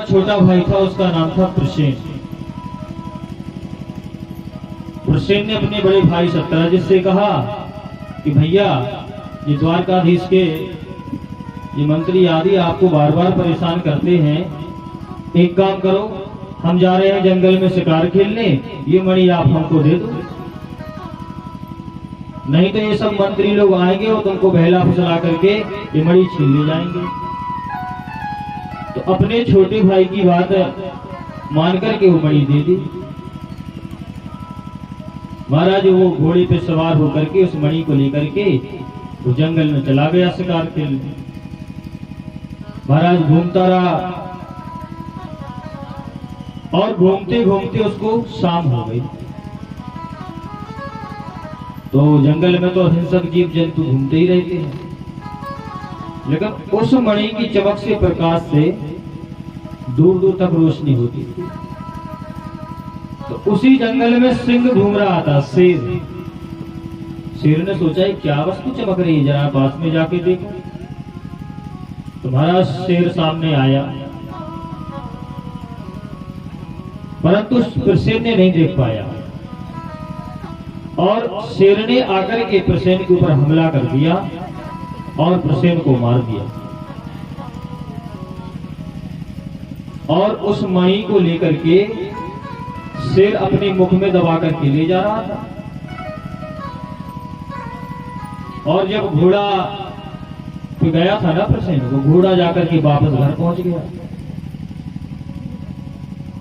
छोटा भाई था, उसका नाम था प्रसेन। प्रसेन ने अपने बड़े भाई सत्यराजित से कहा कि भैया, ये द्वारकाधीश के ये मंत्री आदि आपको बार बार परेशान करते हैं, एक काम करो, हम जा रहे हैं जंगल में शिकार खेलने, ये मणि आप हमको दे दो, नहीं तो ये सब मंत्री लोग आएंगे और तुमको बहला फुसला करके ये मणि छीन ले जाएंगे। तो अपने छोटे भाई की बात मान करके वो मणि दे दी। महाराज वो घोड़े पे सवार होकर के उस मणि को लेकर के वो जंगल में चला गया शिकार खेलने। महाराज घूमता रहा और घूमते घूमते उसको शाम हो गई। तो जंगल में तो हिंसक जीव जंतु घूमते ही रहते हैं, लेकिन उस मणि की चमक से, प्रकाश से दूर दूर तक रोशनी होती थी। तो उसी जंगल में सिंह घूम रहा था, शेर। शेर ने सोचा है क्या वस्तु चमक रही है, जरा पास में जाके देखो। तो महाराज शेर सामने आया, परंतु प्रसेन ने नहीं देख पाया और शेर ने आकर के प्रसेन के ऊपर हमला कर दिया और प्रसेन को मार दिया। और उस मणि को लेकर के शेर अपने मुख में दबा करके ले जा रहा था। और जब घोड़ा पे गया था ना प्रसेन, वो घोड़ा जाकर के वापस घर पहुंच गया।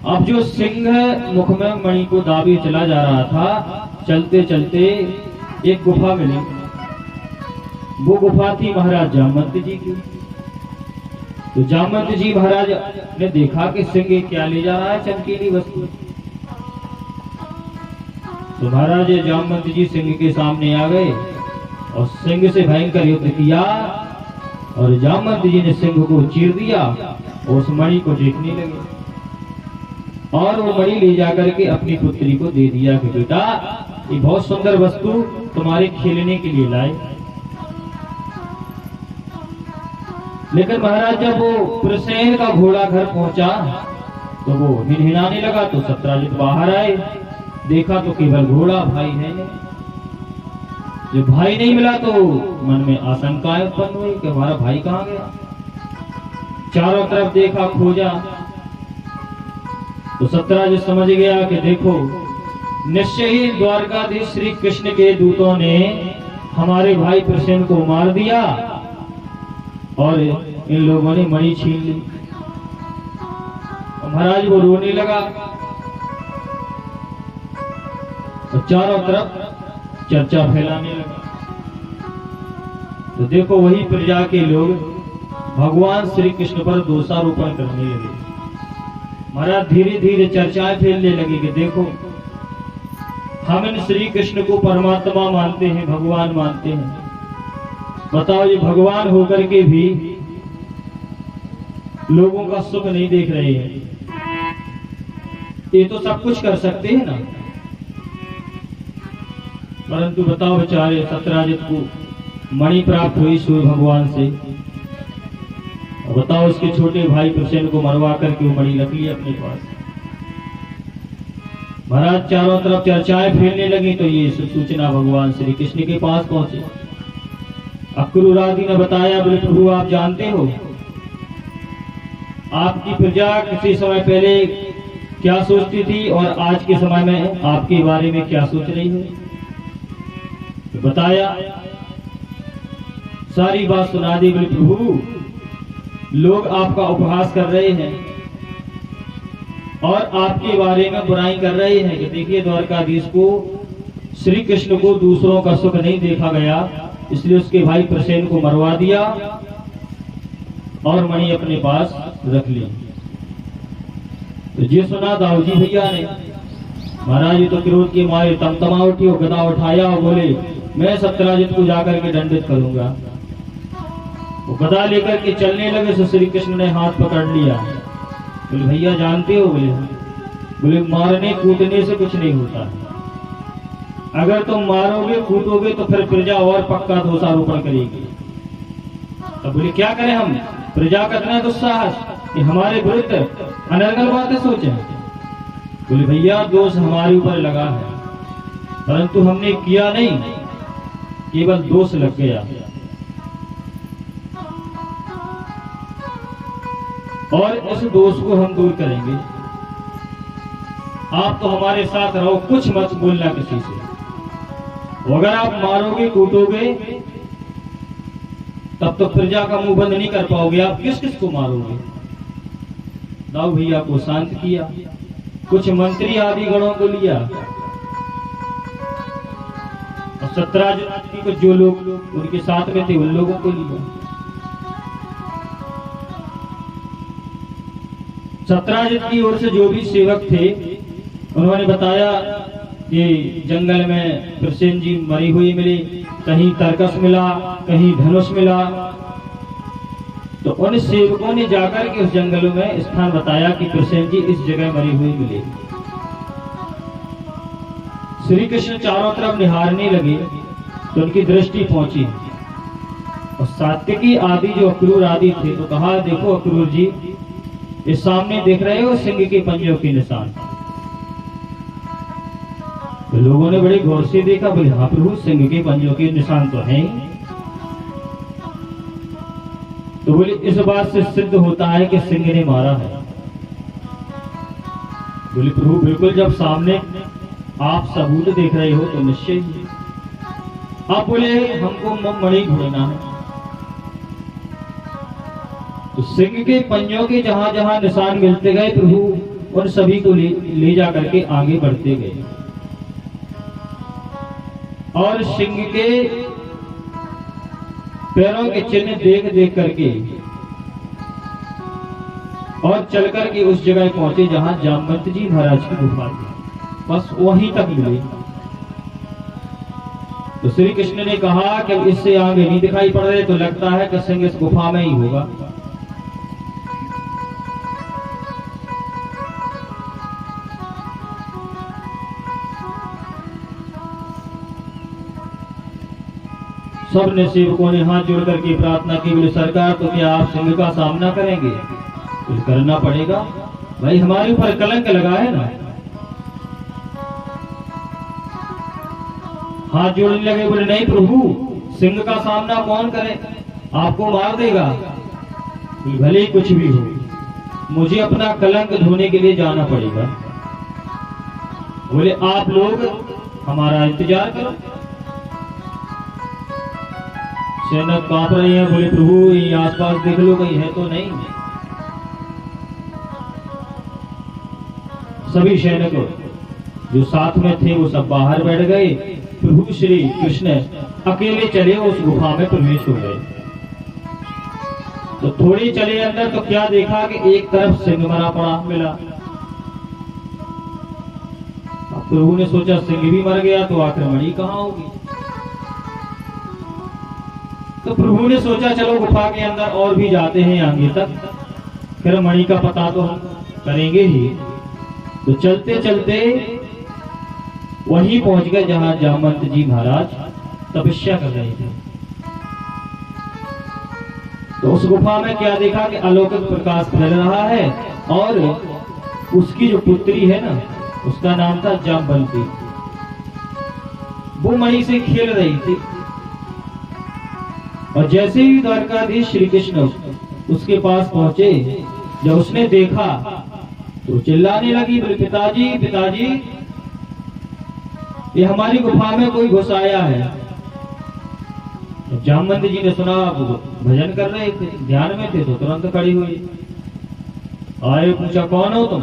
अब जो सिंह मुख में मणि को दाबे चला जा रहा था, चलते चलते एक गुफा मिली। वो गुफा थी महाराज जामवंत जी की। तो जामवंत जी महाराज ने देखा कि सिंह क्या ले जा रहा है, चमकीली वस्तु। तो महाराज जामवंत जी सिंह के सामने आ गए और सिंह से भयंकर युद्ध किया और जामवंत जी ने सिंह को चीर दिया और उस मणि को देखने लगे और वो मणि ले जाकर के अपनी पुत्री को दे दिया कि बेटा, ये बहुत सुंदर वस्तु तुम्हारे खेलने के लिए लाए। लेकिन महाराज जब वो प्रसेन का घोड़ा घर पहुंचा तो वो हिनहिनाने लगा। तो सत्यराजित बाहर आए, देखा तो केवल घोड़ा, भाई है नहीं। जब भाई नहीं मिला तो मन में आशंकाएं उत्पन्न हुई कि हमारा भाई कहाँ गया। चारों तरफ देखा, खोजा, तो सत्यराजित समझ गया कि देखो, निश्चय ही द्वारकाधीश श्री कृष्ण के दूतों ने हमारे भाई प्रसेन को मार दिया और इन लोगों ने मणि छीन ली। महाराज वो रोने लगा और चारों तरफ चर्चा फैलाने लगा। तो देखो, वही प्रजा के लोग भगवान श्री कृष्ण पर दोषारोपण करने लगे। महाराज धीरे धीरे चर्चाएं फैलने लगी कि देखो, हम इन श्री कृष्ण को परमात्मा मानते हैं, भगवान मानते हैं। बताओ, ये भगवान होकर के भी लोगों का सुख नहीं देख रहे हैं। ये तो सब कुछ कर सकते हैं ना, परंतु बताओ, बेचारे सत्यराजित को मणि प्राप्त हुई सूर्य भगवान से। बताओ, उसके छोटे भाई प्रसेन को मरवा करके वो मणि रख लिया अपने पास। महाराज चारों तरफ चर्चाएं फैलने लगी तो ये सूचना भगवान श्री कृष्ण के पास पहुंची। अक्रूरादि ने बताया, बोले प्रभु आप जानते हो आपकी प्रजा किसी समय पहले क्या सोचती थी और आज के समय में आपके बारे में क्या सोच रही है। तो बताया, सारी बात सुना दी। बोले प्रभु, लोग आपका उपहास कर रहे हैं और आपके बारे में बुराई कर रहे हैं कि देखिए, द्वारकाधीश को श्री कृष्ण को दूसरों का सुख नहीं देखा गया, इसलिए उसके भाई प्रसेन को मरवा दिया और मणि अपने पास रख ली। तो ये सुना दाऊजी भैया ने। महाराज तो क्रोध के मारे तमतमा उठी और गदा उठाया और बोले, मैं सत्यराजित को जाकर के दंडित करूंगा। वो गदा लेकर के चलने लगे तो श्री कृष्ण ने हाथ पकड़ लिया। बोले भैया जानते हो, बोले मारने कूटने से कुछ नहीं होता है। अगर तुम मारोगे कूटोगे तो फिर प्रजा और पक्का दोषारोपण करेगी। तब बोले क्या करें हम, प्रजा का इतना दुस्साहस, कि हमारे विरुद्ध अनर्गल बातें सोचे। बोले भैया दोष हमारे ऊपर लगा है, परंतु हमने किया नहीं, केवल दोष लग गया। और इस दोष को हम दूर करेंगे। आप तो हमारे साथ रहो, कुछ मत बोलना किसी से। अगर आप मारोगे कूटोगे तब तो प्रजा का मुंह बंद नहीं कर पाओगे। आप किस किस को मारोगे? दाऊ भैया को शांत किया, कुछ मंत्री आदि गणों को लिया और सत्राजित को जो लोग उनके साथ में थे उन लोगों को लिया। सत्राजित की ओर से जो भी सेवक थे उन्होंने बताया कि जंगल में प्रसेन जी मरी हुई मिली, कहीं तरकस मिला, कहीं धनुष मिला। तो उन सेवकों ने जाकर के उस जंगलों में स्थान बताया कि प्रसेन जी इस जगह मरी हुई मिली। श्री कृष्ण चारों तरफ निहारने लगे तो उनकी दृष्टि पहुंची और सात्विकी आदि जो अक्रूर आदि थे तो कहा, देखो अक्रूर जी, इस सामने देख रहे हो सिंह के पंजों के निशान। तो लोगों ने बड़े गौर से देखा, बोले हाँ प्रभु, सिंह के पंजों के निशान तो हैं। तो बोले इस बात से सिद्ध होता है कि सिंह ने मारा है। बोले प्रभु बिल्कुल, जब सामने आप सबूत देख रहे हो तो निश्चय ही। आप बोले हमको मणि ढूंढना है। तो सिंह के पंजों के जहां जहां निशान मिलते गए प्रभु उन सभी को ले जा करके आगे बढ़ते गए और सिंह के पैरों के चिन्ह देख देख करके और चल करके उस जगह पहुंचे जहां जामवंत जी महाराज की गुफा थी। बस वहीं तक मिले। तो श्री कृष्ण ने कहा कि इससे आगे नहीं दिखाई पड़ रहे, तो लगता है कि सिंह इस गुफा में ही होगा। सब ने सेवकों ने हाथ जोड़ करके प्रार्थना की, बोले सरकार तो क्या आप सिंह का सामना करेंगे? कुछ करना पड़ेगा भाई, हमारे ऊपर कलंक लगा है ना। हाथ जोड़ने लगे, बोले नहीं प्रभु, सिंह का सामना कौन करे, आपको मार देगा। भले ही कुछ भी हो, मुझे अपना कलंक धोने के लिए जाना पड़ेगा। बोले आप लोग हमारा इंतजार करो। सैनिक कांप रहे हैं, बोले प्रभु ये आसपास देख लो कहीं है तो नहीं। सभी सैनिक जो साथ में थे वो सब बाहर बैठ गए। प्रभु श्री कृष्ण अकेले चले उस गुफा में प्रवेश हो गए। तो थोड़ी चले अंदर तो क्या देखा कि एक तरफ सिंह मरा पड़ा मिला। प्रभु ने सोचा सिंह भी मर गया तो आक्रमणी कहाँ होगी। तो प्रभु ने सोचा चलो गुफा के अंदर और भी जाते हैं आगे तक, फिर मणि का पता तो हम करेंगे ही। तो चलते चलते वहीं पहुंच गए जहां जामवंत जी महाराज तपस्या कर रहे थे। तो उस गुफा में क्या देखा कि अलौकिक प्रकाश फैल रहा है और उसकी जो पुत्री है ना, उसका नाम था जामवंती। वो मणि से खेल रही थी और जैसे ही द्वारकाधीश श्री कृष्ण उसके पास पहुंचे, जब उसने देखा तो चिल्लाने लगी, बोले पिताजी पिताजी, ये हमारी गुफा में कोई घुस आया है। तो जामवंत जी ने सुना, भजन कर रहे थे, ध्यान में थे, तो तुरंत खड़ी हुई। आए, पूछा कौन हो तुम?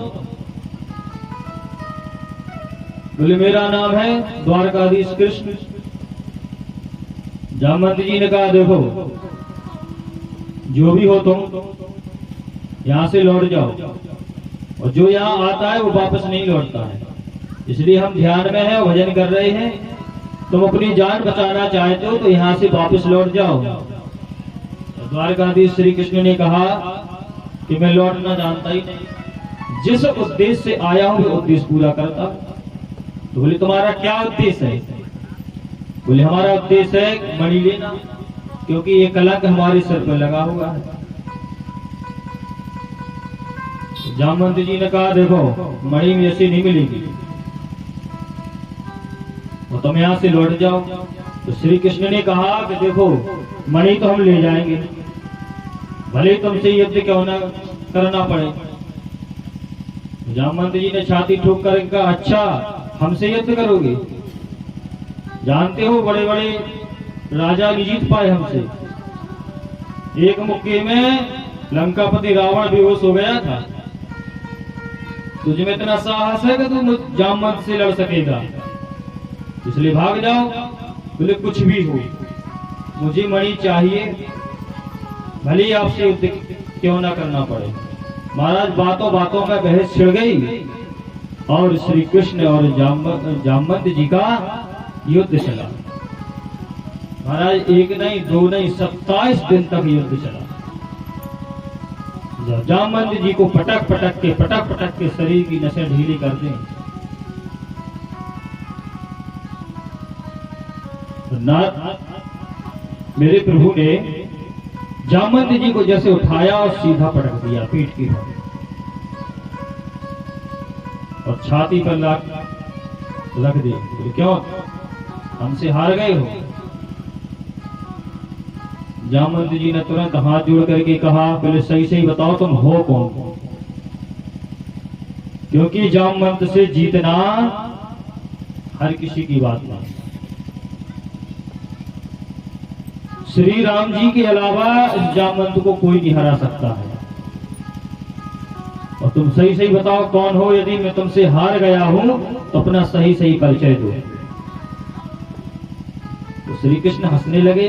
बोले मेरा नाम है द्वारकाधीश कृष्ण। जामवंत जी ने कहा देखो, जो भी हो तुम यहां से लौट जाओ, और जो यहाँ आता है वो वापस नहीं लौटता है। इसलिए हम ध्यान में हैं, भजन कर रहे हैं, तुम अपनी जान बचाना चाहते हो तो यहाँ से वापस लौट जाओ। तो द्वारकाधीश श्री कृष्ण ने कहा कि मैं लौटना जानता ही नहीं, जिस उद्देश्य से आया हूं वो उद्देश्य पूरा करता। तो बोले तुम्हारा क्या उद्देश्य है? बोले हमारा उद्देश्य है मणि लेना, क्योंकि ये कलंक हमारे सिर पर लगा हुआ है। जामवंत जी ने कहा देखो मणि में ऐसी नहीं मिलेगी, तो तुम यहाँ से लौट जाओ। तो श्री कृष्ण ने कहा कि देखो मणि तो हम ले जाएंगे, भले तुमसे युद्ध क्यों ना करना पड़े। जामवंत जी ने छाती ठोक कर कहा अच्छा हमसे युद्ध करोगे, जानते हो बड़े बड़े राजा भी जीत पाए हमसे, एक मुक्के में लंकापति रावण बेहोश हो गया था, तुझे में इतना साहस है कि तू जामवंत से लड़ सकेगा, इसलिए भाग जाओ। बोले कुछ भी हो मुझे मणि चाहिए, भले आपसे युद्ध क्यों ना करना पड़े। महाराज बातों बातों में बहस छिड़ गई और श्री कृष्ण और जामवंत जी का युद्ध चला। महाराज एक नहीं दो नहीं 27 दिन तक युद्ध चला। जामवंत जी को पटक पटक के शरीर की नसें ढीली कर दें। मेरे प्रभु ने जामवंत जी को जैसे उठाया और सीधा पटक दिया पीठ की भाग, और छाती पर रख दी। क्यों हमसे हार गए हो? जामवंत जी ने तुरंत हाथ जोड़ करके कहा पहले सही सही बताओ तुम हो कौन? क्योंकि जामवंत से जीतना हर किसी की बात नहीं। श्री राम जी के अलावा इस जामवंत को कोई नहीं हरा सकता है। और तुम सही सही बताओ कौन हो? यदि मैं तुमसे हार गया हूं तो अपना सही सही परिचय दो। तो श्री कृष्ण हंसने लगे,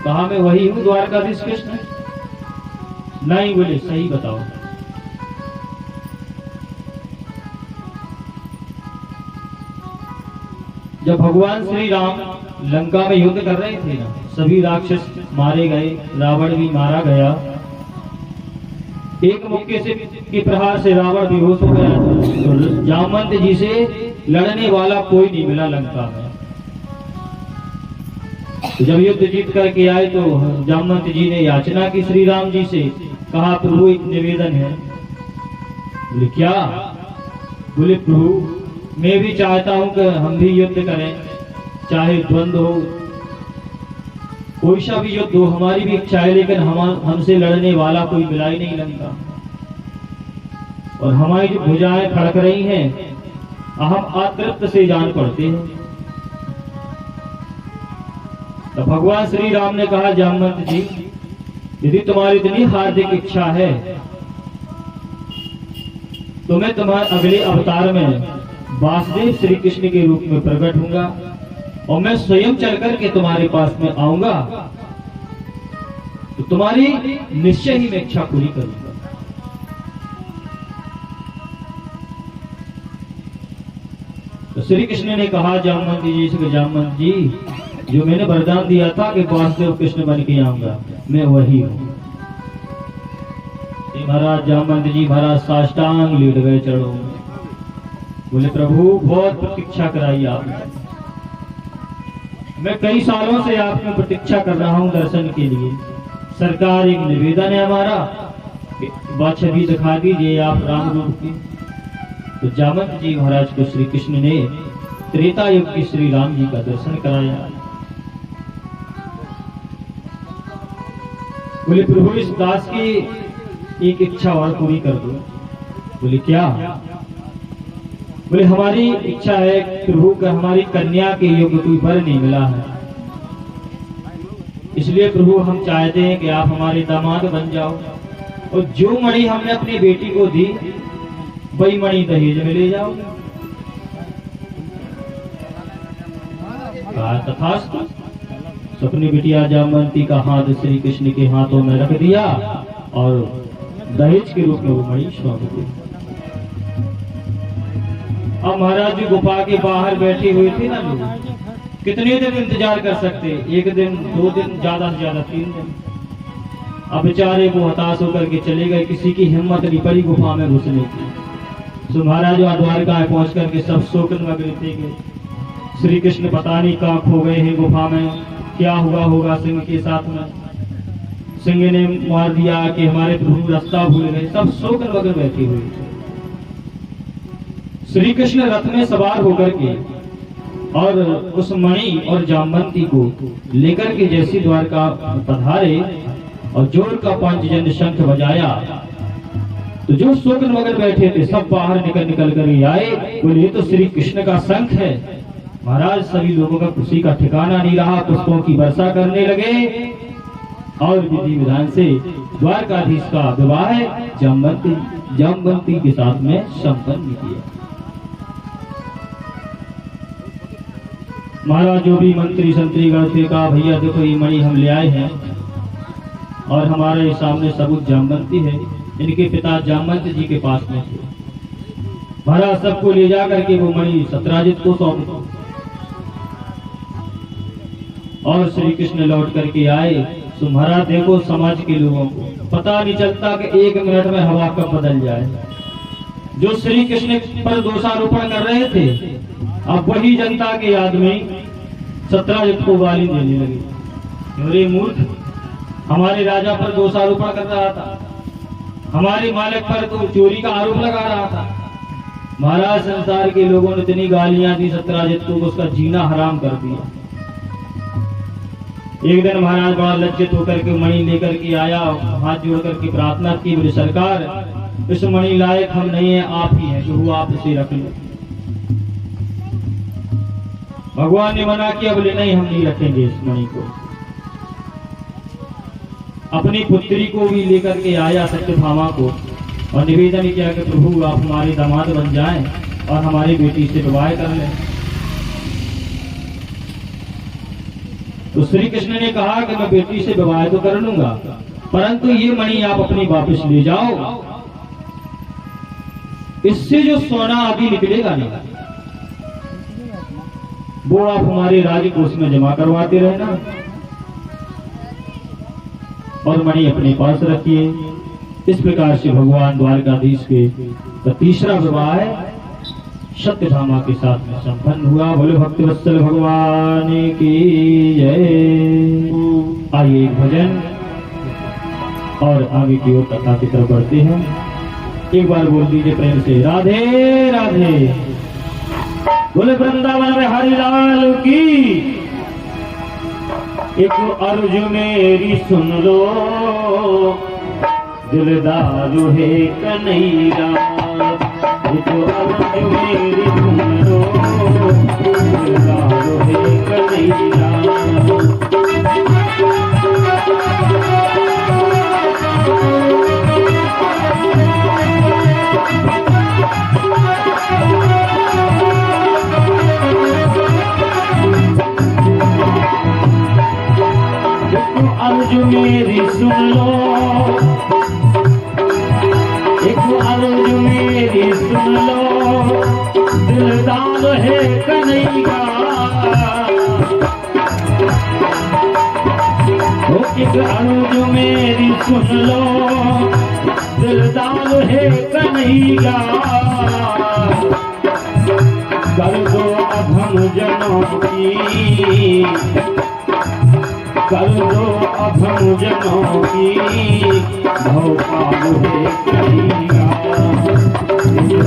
कहा मैं वही हूं द्वारकाधीश कृष्ण। नहीं बोले सही बताओ। जब भगवान श्री राम लंका में युद्ध कर रहे थे ना, सभी राक्षस मारे गए, रावण भी मारा गया। एक मुक्के से के प्रहार से रावण बेहोश हो गया था। तो जामवंत जी से लड़ने वाला कोई नहीं मिला लंका में। तो जब युद्ध जीत करके आए तो जामवंत जी ने याचना की श्री राम जी से, कहा प्रभु एक निवेदन है। बोले क्या? बोले प्रभु मैं भी चाहता हूं कि हम भी युद्ध करें, चाहे द्वंद्व हो, कोई सा भी युद्ध हो, हमारी भी इच्छा है, लेकिन हमसे लड़ने वाला कोई मिला ही नहीं लंका। और हमारी जो भुजाएं फड़क रही हैं, हम अतृप्त से जान पड़ते हैं। तो भगवान श्री राम ने कहा जामवंत जी यदि तुम्हारी इतनी हार्दिक इच्छा है तो मैं तुम्हारे अगले अवतार में वासुदेव श्री कृष्ण के रूप में प्रकट होऊंगा और मैं स्वयं चल करके तुम्हारे पास में आऊंगा, तो तुम्हारी निश्चय ही मैं इच्छा पूरी करूंगा। तो श्री कृष्ण ने कहा जामवंत जी से, जामवंत जी जो मैंने वरदान दिया था कि वासुदेव कृष्ण बन के आऊंगा, मैं वही हूं। महाराज जामवंत जी महाराज साष्टांग लेट गए चरणों में। बोले प्रभु बहुत प्रतीक्षा कराई आपने, मैं कई सालों से आपकी प्रतीक्षा कर रहा हूं दर्शन के लिए। सरकार एक निवेदन है हमारा, छवि दिखा दीजिए आप राम रूप की। तो जामवंत जी महाराज को श्री कृष्ण ने त्रेता युग की श्री राम जी का दर्शन कराया। बोले प्रभु इस दास की एक इच्छा और पूरी कर दो। बोले क्या? बोले हमारी इच्छा है प्रभु का हमारी कन्या के योग्य कोई वर नहीं मिला है, इसलिए प्रभु हम चाहते हैं कि आप हमारे दामाद बन जाओ और जो मणि हमने अपनी बेटी को दी वही मणि दहेज में ले जाओ। तथास्तु। अपनी बिटिया जामवंती का हाथ श्री कृष्ण के हाथों में रख दिया और दहेज के रूप में वो मणि सौंप दी। अब महाराज जी गुफा के बाहर बैठे हुए थे ना लोग, कितने दिन इंतजार कर सकते? एक दिन, 2 दिन, ज्यादा से ज्यादा 3 दिन। अब बेचारे वो हताश होकर के चले गए, किसी की हिम्मत नहीं पड़ी गुफा में घुसने की। तो महाराज द्वारका पहुंच करके सब शोकन मग्न थे कि श्री कृष्ण पता नहीं कहाँ खो गए हैं गुफा में, क्या हुआ होगा सिंह के साथ में। सिंह ने मार दिया कि हमारे प्रभु रास्ता भूल गए, सब शोक वगैरह बैठे हुए। श्री कृष्ण रथ में सवार होकर के और उस मणि और जामवंती को लेकर के जैसी द्वारका पधारे और जोर का पंचजन्य शंख बजाया, तो जो शोकन वगैरह बैठे थे सब बाहर निकल कर आए, बोले ये तो श्री कृष्ण का शंख है। महाराज सभी लोगों का खुशी का ठिकाना नहीं रहा, पुष्पों की वर्षा करने लगे और विधि विधान से द्वारकाधीश का विवाह जामवंती के साथ में संपन्न किया। महाराज जो भी मंत्री संतरी गण थे कहा, भैया देखो ये मणि हम ले आए हैं और हमारे सामने सबूत जामवंती है, इनके पिता जामवंत जी के पास में थे। महाराज सबको ले जा करके वो मणि सत्राजित को सौंप दो। और श्री कृष्ण लौट करके आए तो महाराज देखो समाज के लोगों को पता नहीं चलता कि 1 मिनट में हवा कब बदल जाए। जो श्री कृष्ण पर दोषारोपण कर रहे थे, अब वही जनता के याद में सत्राजित को गाली देने लगे। अरे मूर्ख, हमारे राजा पर दोषारोपण कर रहा था, हमारे मालिक पर तो चोरी का आरोप लगा रहा था। महाराज संसार के लोगों ने इतनी गालियां दी सत्राजित को, उसका जीना हराम कर दिया। एक दिन महाराज बड़ा लज्जित होकर के मणि लेकर के आया, हाथ जोड़ करके प्रार्थना की, बोले सरकार इस मणि लायक हम नहीं है, आप ही हैं, जो आप इसे रख लो। भगवान ने मना किया, बोले नहीं हम नहीं रखेंगे इस मणि को। अपनी पुत्री को भी लेकर के आया सत्यभामा को और निवेदन किया कि प्रभु आप हमारे दामाद बन जाएं और हमारी बेटी से विवाह कर लें। तो श्री कृष्ण ने कहा कि मैं बेटी से विवाह तो कर लूंगा, परंतु ये मणि आप अपनी वापस ले जाओ, इससे जो सोना आदि निकलेगा नहीं वो आप हमारे राजकोष में जमा करवाते रहना और मणि अपने पास रखिए। इस प्रकार से भगवान द्वारकाधीश के तीसरा विवाह सत्यभामा के साथ में संपन्न हुआ। बोले भक्तिवत्सल भगवान की जय। आइए एक भजन और आगे की ओर कथा की तरफ बढ़ते हैं। एक बार बोल दीजिए प्रेम से, राधे राधे। बोले वृंदावन में हरिलाल की। एक अर्ज मेरी सुन लो, दिलदारू है कन्हैया। एक अर्ज मेरी सुन लो, दिलदारू है कन्हैया। अर्ज मेरी सुन लो, एक अर्ज मेरी सुन लो, दिलदार है कन्हैया। एक अर्ज मेरी सुन लो, दिलदार है कन्हैया। कर दो अब हम जनों की, कर दो अब हम जनों की, भोपाल है कन्हैया।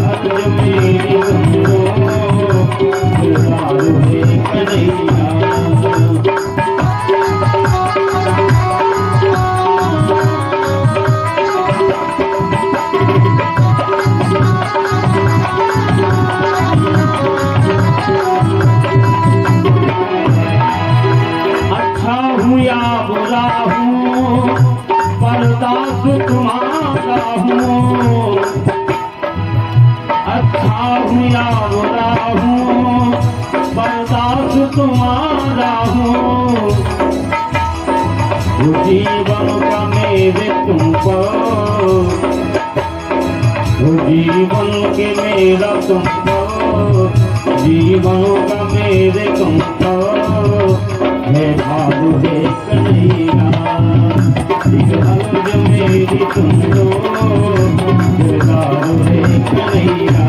अर्ज मेरी सुन लो, दिलदार है कन्हैया। या बुरा हूँ बर्दाश्त तुम्हारा हूँ। अच्छा हूँ या बुरा हूँ बर्दाश्त तुम्हारा हूँ। जीवन का मेरे तुमको, जीवन के मेरा तुमको, जीवन का मेरे तुमको है भालू है कन्हैया। अर्ज मेरी सुन लो, दिलदारू है कन्हैया।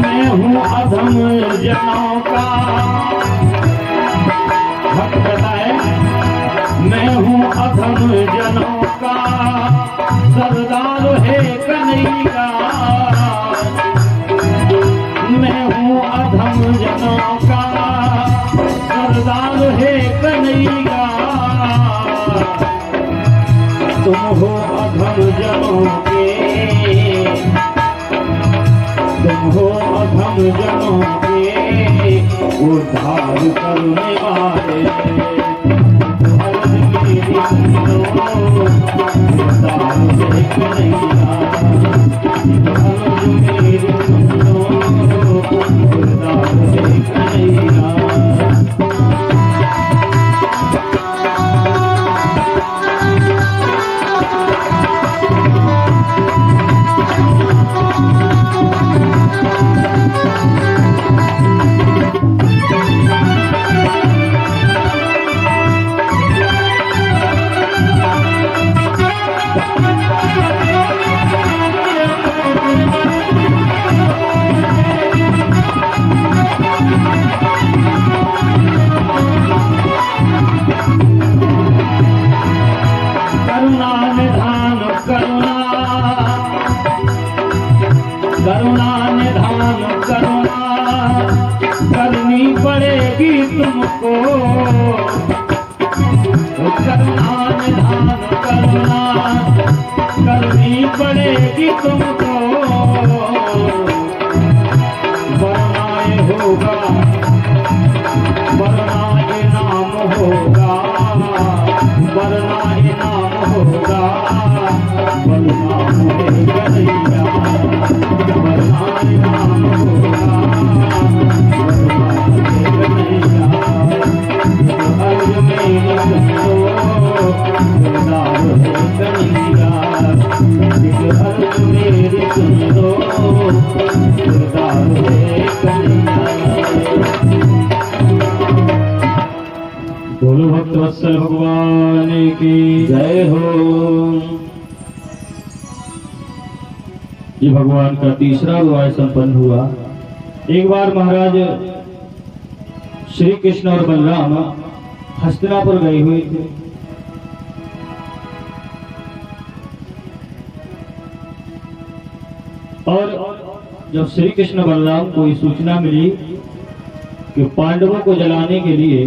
मैं हूँ अधम जनों का भक्त बताए, मैं हूँ अधम जनों का सरदार है कन्हैया। मैं हूँ अधम जनों का सरदार है कन्हैया। तुम हो अधम जनों के, तुम हो अधम जनों के उद्धार करने वाले। अर्ज मेरी सुनो, उद्धार है कन्हैया। अर्ज मेरी सुनो, उद्धार है कन्हैया। करुणा निधान करुणा करनी पड़ेगी तुमको। करुणा निधान करुणा करनी पड़ेगी तुमको। वरना ये होगा, वरना ये नाम होगा, वरना ये नाम होगा बदनाम है कन्हैया। वरना ये नाम होगा बदनाम है कन्हैया। अर्ज मेरी सुनो, उद्धार है कन्हैया। अर्ज मेरी सुनो, उद्धार है कन्हैया। बोलो भक्त वत्सल भगवान की जय हो। ये भगवान का तीसरा विवाह संपन्न हुआ। एक बार महाराज श्री कृष्ण और बलराम हस्तिनापुर गए हुए थे। और जब श्री कृष्ण बलराम को ये सूचना मिली कि पांडवों को जलाने के लिए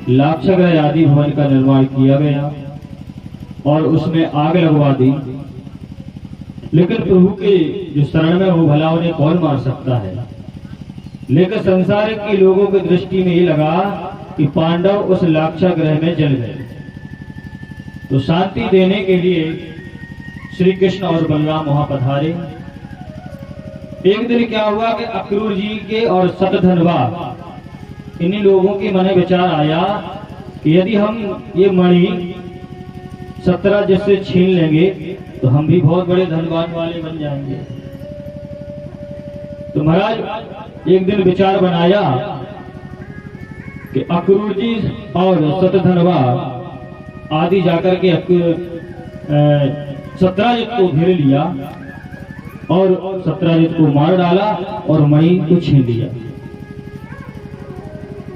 लाक्षागृह आदि भवन का निर्माण किया गया और उसमें आग लगवा दी, लेकिन प्रभु के जो शरण में वो भला उन्हें कौन मार सकता है। लेकिन संसार के लोगों की दृष्टि में ये लगा कि पांडव उस लाक्षागृह में जल गए। तो शांति देने के लिए श्री कृष्ण और बलराम वहां पधारे। एक दिन क्या हुआ कि अक्रूर जी के और शतधन्वा इन्हीं लोगों के मन में विचार आया कि यदि हम ये मणि 17 जिससे छीन लेंगे तो हम भी बहुत बड़े धनवान वाले बन जाएंगे। तो महाराज एक दिन विचार बनाया कि अक्रूर जी और शतधन्वा आदि जाकर के 17 जित को घेर लिया और 17 जित को मार डाला और मणि को छीन लिया।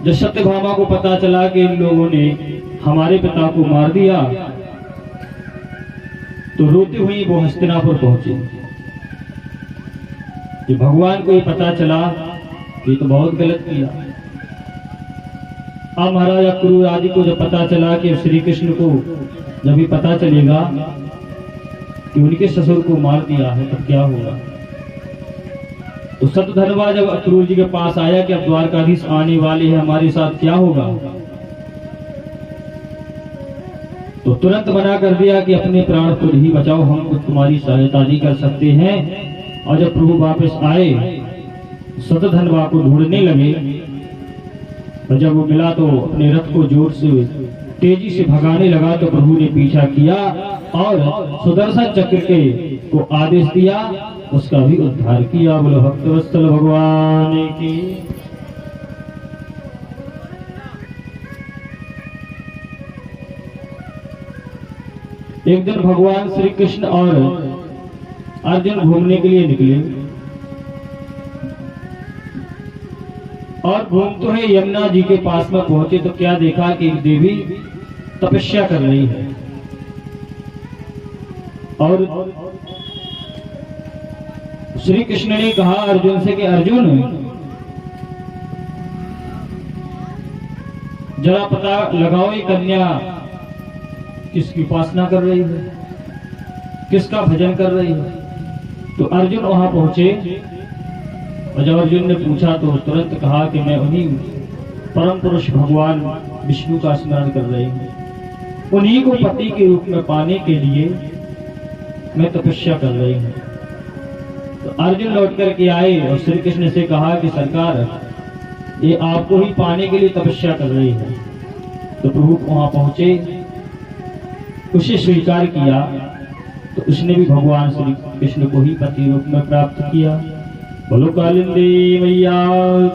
जब सत्यभामा को पता चला कि इन लोगों ने हमारे पिता को मार दिया तो रोती हुई वो हस्तिनापुर पहुंची। कि भगवान को ये पता चला कि तो बहुत गलत किया। अब महाराज अक्रूर आदि को जब पता चला कि श्री कृष्ण को जब भी पता चलेगा कि उनके ससुर को मार दिया है तब क्या होगा। तो शतधन्वा जब अक्रूर जी के पास आया कि अब द्वारकाधीश आने वाले हैं, हमारे साथ क्या होगा, तो तुरंत मना कर दिया कि अपने प्राण को ही बचाओ, हम तुम्हारी सहायता नहीं कर सकते हैं। और जब प्रभु वापस आए शतधन्वा को ढूंढने लगे और जब वो मिला तो अपने रथ को जोर से तेजी से भगाने लगा तो प्रभु ने पीछा किया और सुदर्शन चक्र के को आदेश दिया, उसका भी उद्धार किया। बोलो भक्तवत्सल भगवान की। एक दिन भगवान श्री कृष्ण और अर्जुन घूमने के लिए निकले और घूमते हुए यमुना जी के पास में पहुंचे तो क्या देखा कि एक देवी तपस्या कर रही है और श्री कृष्ण ने कहा अर्जुन से कि अर्जुन जरा पता लगाओ ये कन्या किसकी उपासना कर रही है, किसका भजन कर रही है। तो अर्जुन वहां पहुंचे और जब अर्जुन ने पूछा तो तुरंत कहा कि मैं उन्हीं परम पुरुष भगवान विष्णु का स्मरण कर रही हूँ, उन्हीं को पति के रूप में पाने के लिए मैं तपस्या कर रही हूँ। तो अर्जुन लौट करके आए और श्री कृष्ण से कहा कि सरकार ये आपको ही पाने के लिए तपस्या कर रही है। तो प्रभु वहां पहुंचे, उसे स्वीकार किया तो उसने भी भगवान श्री कृष्ण को ही पति रूप में प्राप्त किया। बोलो कालिंदी मैया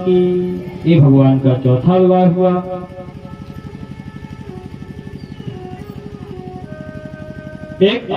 की। ये भगवान का चौथा विवाह हुआ। एक